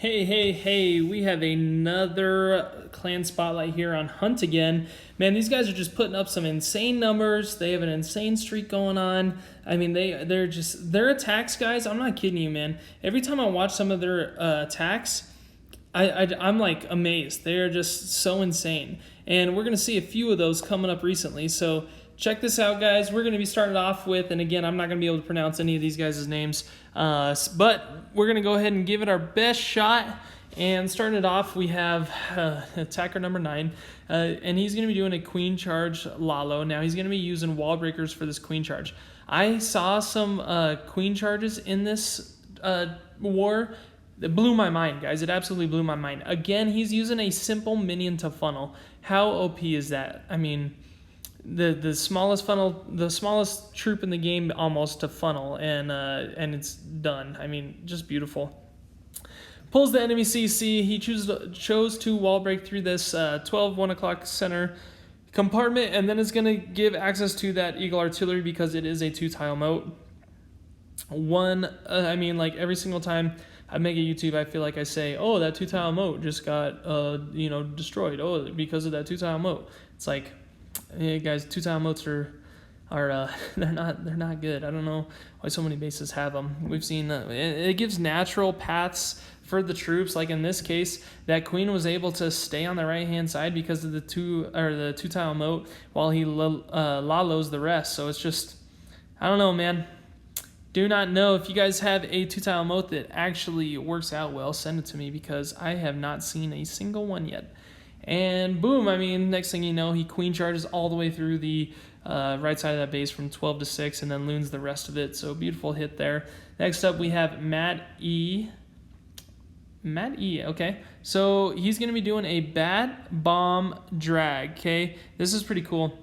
Hey, we have another clan spotlight here on Hunt again. Man, these guys are just putting up some insane numbers. They have an insane streak going on. I mean, their attacks, guys, I'm not kidding you, man. Every time I watch some of their attacks, I'm like amazed. They're just so insane. And we're going to see a few of those coming up recently. So check this out, guys. We're going to be starting off with, and again, I'm not going to be able to pronounce any of these guys' names, but we're going to go ahead and give it our best shot. And starting it off, we have attacker number 9, and he's going to be doing a queen charge Lalo. Now, he's going to be using wall breakers for this queen charge. I saw some queen charges in this war. It blew my mind, guys. It absolutely blew my mind. Again, he's using a simple minion to funnel. How OP is that? I mean, the smallest funnel, the smallest troop in the game almost to funnel, and it's done. I mean, just beautiful. Pulls the enemy CC. He chose to wall break through this 1 o'clock center compartment, and then it's going to give access to that Eagle Artillery because it is a 2-tile moat. I mean, like every single time I make a YouTube, I feel like I say, oh, that 2-tile moat just got destroyed. Oh, because of that 2-tile moat. It's like, hey guys, 2-tile moats are they're not good. I don't know why so many bases have them. We've seen it gives natural paths for the troops. Like in this case, that queen was able to stay on the right hand side because of the 2-tile moat while he lalos the rest. So it's just, I don't know, man. Do not know if you guys have a 2-tile moat that actually works out well. Send it to me because I have not seen a single one yet. And boom, I mean, next thing you know, he queen charges all the way through the right side of that base from 12 to 6 and then loons the rest of it. So beautiful hit there. Next up, we have Matt E, okay. So he's going to be doing a bat bomb drag, okay? This is pretty cool.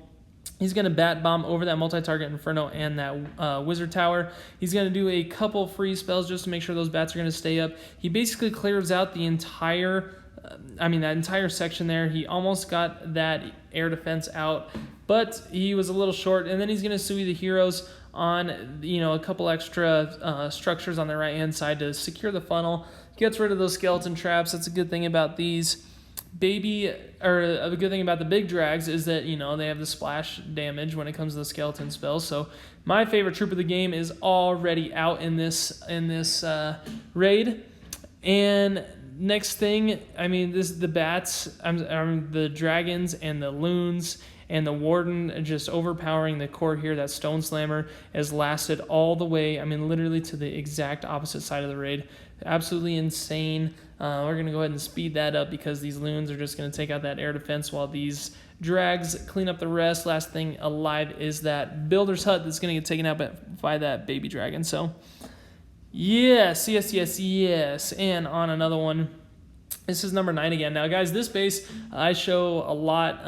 He's going to bat bomb over that multi-target Inferno and that Wizard Tower. He's going to do a couple free spells just to make sure those bats are going to stay up. He basically clears out the entire that entire section there. He almost got that air defense out, but he was a little short. And then he's going to Sui the heroes on, a couple extra structures on the right-hand side to secure the funnel. Gets rid of those skeleton traps. That's a good thing about these. A good thing about the big drags is that, they have the splash damage when it comes to the skeleton spells. So my favorite troop of the game is already out in this raid. And next thing, the bats, the dragons and the loons and the warden just overpowering the core here. That stone slammer has lasted all the way, literally to the exact opposite side of the raid. Absolutely insane. We're going to go ahead and speed that up because these loons are just going to take out that air defense while these drags clean up the rest. Last thing alive is that builder's hut that's going to get taken out by that baby dragon. So yes. And on another one. This is number 9 again. Now, guys, this base I show a lot.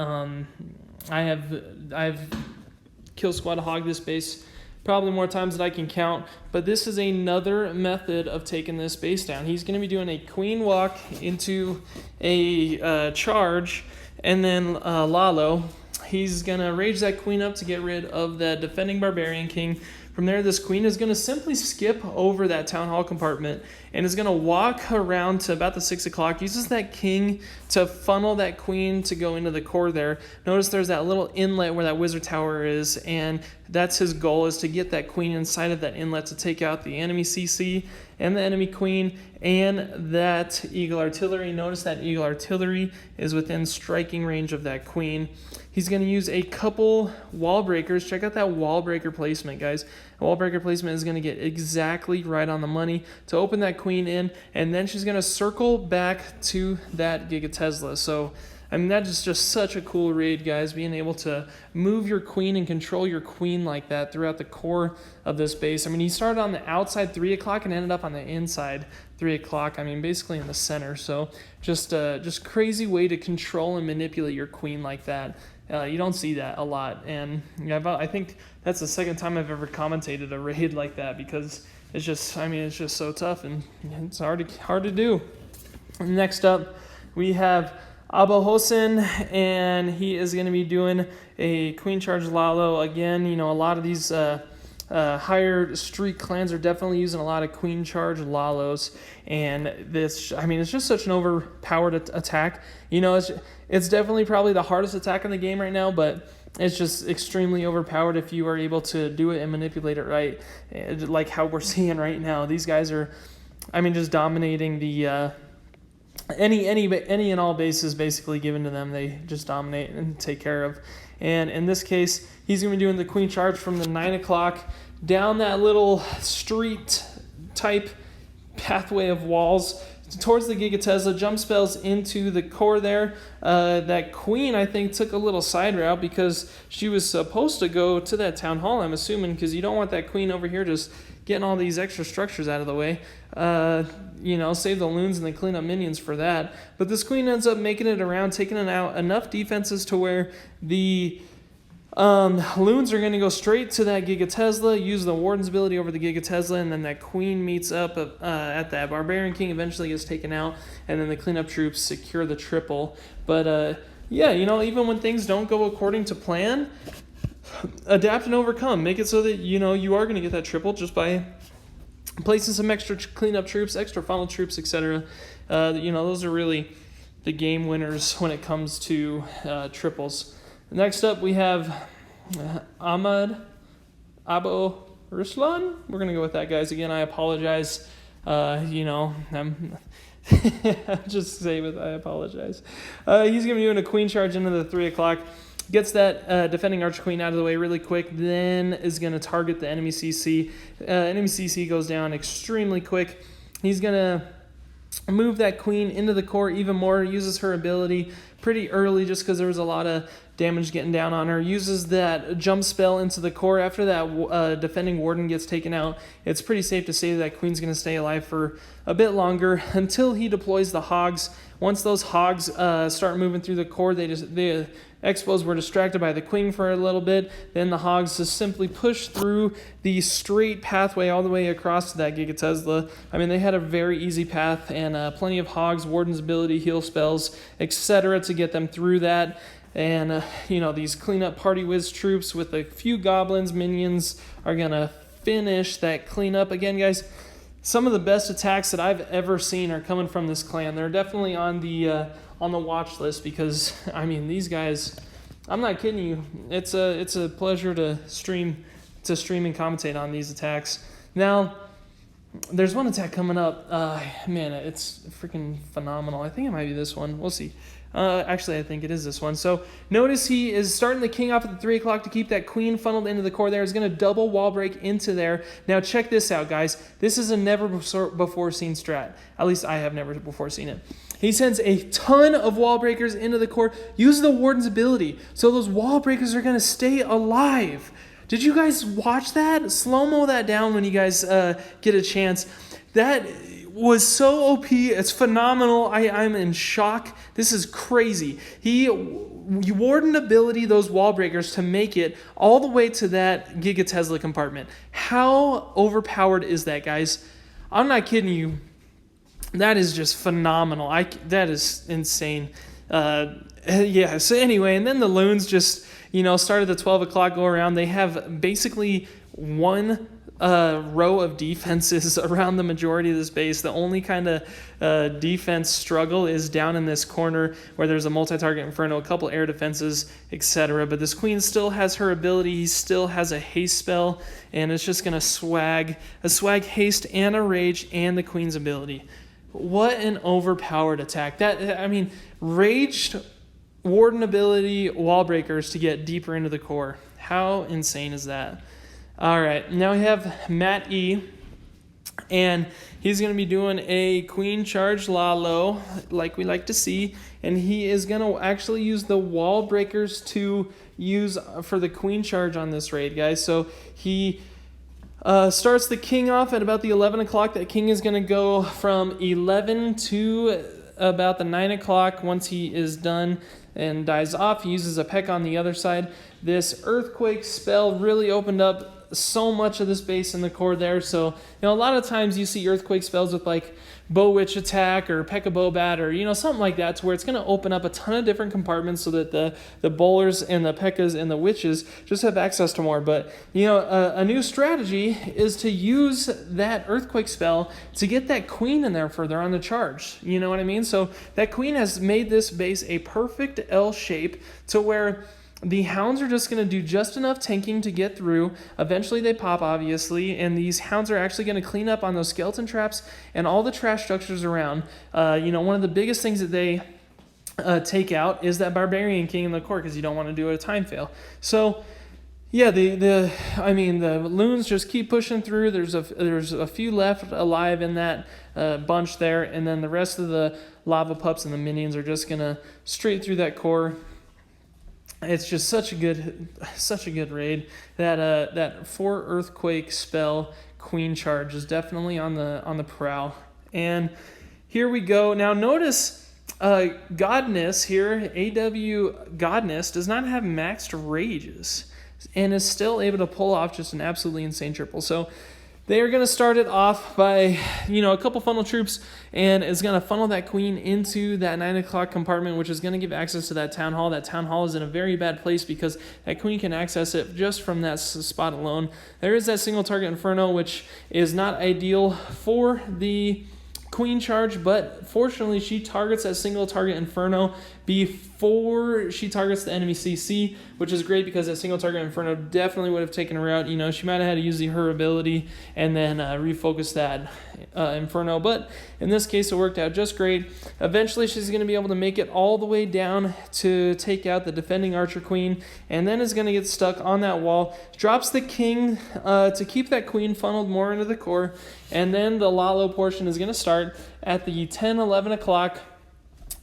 I've kill squad hog this base probably more times than I can count. But this is another method of taking this base down. He's going to be doing a queen walk into a charge, and then Lalo. He's going to rage that queen up to get rid of the defending barbarian king. From there, this queen is going to simply skip over that town hall compartment and is going to walk around to about the 6 o'clock, uses that king to funnel that queen to go into the core there. Notice there's that little inlet where that wizard tower is, and that's his goal, is to get that queen inside of that inlet to take out the enemy CC and the enemy queen and that Eagle Artillery. Notice that Eagle Artillery is within striking range of that queen. He's going to use a couple wall breakers. Check out that wall breaker placement, guys. The wall breaker placement is going to get exactly right on the money to open that queen in, and then she's going to circle back to that Giga Tesla. So, that is just such a cool raid, guys, being able to move your queen and control your queen like that throughout the core of this base. He started on the outside 3 o'clock and ended up on the inside 3 o'clock. Basically in the center. So just crazy way to control and manipulate your queen like that. You don't see that a lot. And I think that's the second time I've ever commentated a raid like that because it's just so tough and it's hard to do. Next up, we have Abba Hossein, and he is going to be doing a queen charge Lalo. Again, a lot of these higher streak clans are definitely using a lot of Queen Charge Lalos, and this, I mean, it's just such an overpowered attack. You know, it's definitely probably the hardest attack in the game right now, but it's just extremely overpowered if you are able to do it and manipulate it right, like how we're seeing right now. These guys are, I mean, just dominating the any and all bases basically given to them. They just dominate and take care of. And in this case, he's going to be doing the Queen Charge from the 9 o'clock down that little street type pathway of walls towards the Giga Tesla, jump spells into the core there. That Queen, I think, took a little side route because she was supposed to go to that Town Hall, I'm assuming, because you don't want that Queen over here just getting all these extra structures out of the way. You know, save the loons and then clean up minions for that. But this Queen ends up making it around, taking it out enough defenses to where the loons are going to go straight to that Giga Tesla, use the Warden's ability over the Giga Tesla, and then that Queen meets up at that Barbarian King, eventually gets taken out, and then the cleanup troops secure the triple. But yeah, you know, even when things don't go according to plan, adapt and overcome. Make it so that, you know, you are going to get that triple just by placing some extra cleanup troops, extra funnel troops, etc. You know, those are really the game winners when it comes to triples. Next up, we have Ahmad Abo Ruslan. We're going to go with that, guys. Again, I apologize. You know, I'm just say it, I apologize. He's going to be doing a Queen Charge into the 3 o'clock. Gets that defending Archer Queen out of the way really quick, then is going to target the enemy CC. Enemy CC goes down extremely quick. He's going to move that Queen into the core even more, uses her ability pretty early just because there was a lot of damage getting down on her, uses that jump spell into the core. After that defending Warden gets taken out, it's pretty safe to say that Queen's going to stay alive for a bit longer until he deploys the Hogs. Once those Hogs start moving through the core, the Expos were distracted by the Queen for a little bit. Then the Hogs just simply push through the straight pathway all the way across to that Giga Tesla. I mean, they had a very easy path and plenty of Hogs, Warden's ability, heal spells, etc. to get them through that. And, you know, these cleanup party whiz troops with a few goblins, minions, are going to finish that cleanup. Again, guys, some of the best attacks that I've ever seen are coming from this clan. They're definitely on the watch list because, I mean, these guys, I'm not kidding you. It's a pleasure to stream and commentate on these attacks. Now, there's one attack coming up. Man, it's freaking phenomenal. I think it might be this one. We'll see. Actually, I think it is this one. So notice he is starting the King off at the 3 o'clock to keep that Queen funneled into the core there. He's going to double wall break into there. Now check this out, guys. This is a never before seen strat. At least I have never before seen it. He sends a ton of wall breakers into the core. Use the Warden's ability. So those wall breakers are going to stay alive. Did you guys watch that? Slow-mo that down when you guys get a chance. That was so OP. It's phenomenal. I'm in shock. This is crazy. You Warden ability those wall breakers to make it all the way to that Giga Tesla compartment. How overpowered is that, guys? I'm not kidding you. That is just phenomenal. That is insane. Yeah, so anyway, and then the loons just, you know, started the 12 o'clock go around. They have basically one row of defenses around the majority of this base. The only kind of defense struggle is down in this corner where there's a multi-target Inferno, a couple air defenses, etc. But this Queen still has her ability. He still has a haste spell, and it's just going to swag haste and a rage and the Queen's ability. What an overpowered attack. That, I mean, raged Warden ability wall breakers to get deeper into the core. How insane is that? All right, now we have Matt E, and he's going to be doing a Queen Charge Lalo, like we like to see, and he is going to actually use the wall breakers to use for the Queen Charge on this raid, guys. So he starts the King off at about the 11 o'clock. That King is going to go from 11 to about the 9 o'clock. Once he is done and dies off, he uses a peck on the other side. This Earthquake spell really opened up so much of this base in the core there. So, you know, a lot of times you see Earthquake spells with like Bow Witch attack or P.E.K.K.A. Bobat or something like that, to where it's going to open up a ton of different compartments so that the bowlers and the P.E.K.K.A.s and the witches just have access to more. But a new strategy is to use that earthquake spell to get that queen in there further on the charge. You know what I mean? So that queen has made this base a perfect L shape to where the hounds are just going to do just enough tanking to get through. Eventually they pop, obviously, and these hounds are actually going to clean up on those skeleton traps and all the trash structures around. One of the biggest things that they take out is that Barbarian King in the core, because you don't want to do a time fail. So yeah, the loons just keep pushing through. There's a few left alive in that bunch there, and then the rest of the lava pups and the minions are just going to straight through that core. It's just such a good raid. That 4 earthquake spell queen charge is definitely on the prowl. And here we go. Now notice Godness here, AW Godness, does not have maxed rages and is still able to pull off just an absolutely insane triple. So they are going to start it off by, a couple funnel troops, and is going to funnel that queen into that 9 o'clock compartment, which is going to give access to that town hall. That town hall is in a very bad place because that queen can access it just from that spot alone. There is that single target Inferno, which is not ideal for the queen charge, but fortunately she targets that single target Inferno before she targets the enemy CC, which is great because that single target Inferno definitely would have taken her out. She might have had to use her ability and then refocus that Inferno, but in this case it worked out just great. Eventually she's going to be able to make it all the way down to take out the defending Archer Queen, and then is going to get stuck on that wall, drops the king to keep that queen funneled more into the core, and then the Lalo portion is going to start at the 10-11 o'clock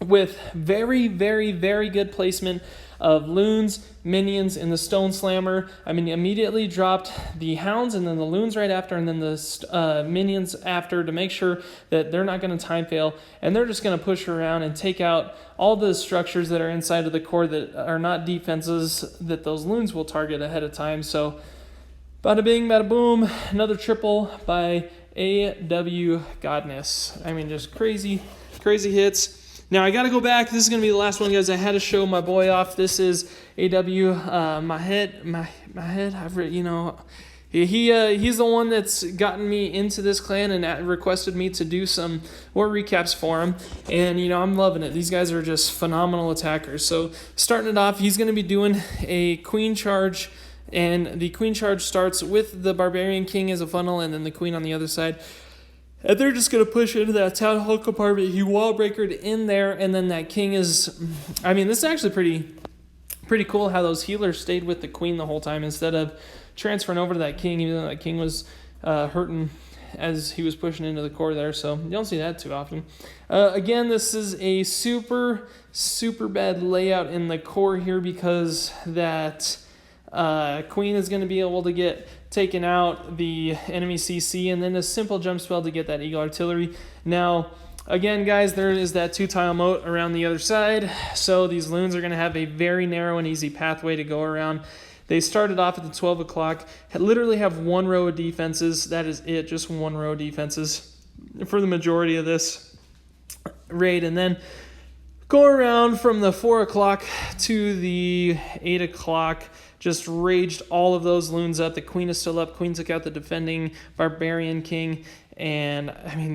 with very, very, very good placement of loons, minions, and the Stone Slammer. Immediately dropped the hounds and then the loons right after, and then the minions after, to make sure that they're not going to time fail, and they're just going to push around and take out all the structures that are inside of the core that are not defenses that those loons will target ahead of time. So bada bing, bada boom, another triple by AW Godness. Just crazy hits. Now I got to go back. This is going to be the last one, guys. I had to show my boy off. This is AW Mahed. He's the one that's gotten me into this clan and requested me to do some war recaps for him. And, I'm loving it. These guys are just phenomenal attackers. So starting it off, he's going to be doing a queen charge. And the queen charge starts with the Barbarian King as a funnel and then the queen on the other side. And they're just going to push into that town hall compartment. He wall breakered in there, and then that king is... this is actually pretty cool how those healers stayed with the queen the whole time instead of transferring over to that king, even though that king was hurting as he was pushing into the core there. So you don't see that too often. Again, this is a super, super bad layout in the core here because that... queen is going to be able to get taken out the enemy CC, and then a simple jump spell to get that Eagle Artillery. Now, again, guys, there is that 2-tile moat around the other side, so these loons are going to have a very narrow and easy pathway to go around. They started off at the 12 o'clock, literally have 1 row of defenses. That is it, just 1 row of defenses for the majority of this raid, and then go around from the 4 o'clock to the 8 o'clock. Just raged all of those loons up. The queen is still up. Queen took out the defending Barbarian King. And,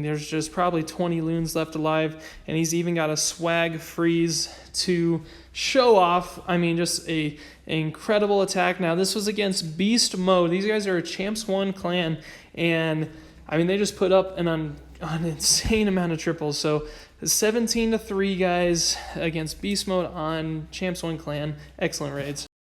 there's just probably 20 loons left alive. And he's even got a swag freeze to show off. Just an incredible attack. Now, this was against Beast Mode. These guys are a Champs 1 clan. And, they just put up an insane amount of triples. So 17-3, guys, against Beast Mode on Champs 1 clan. Excellent raids.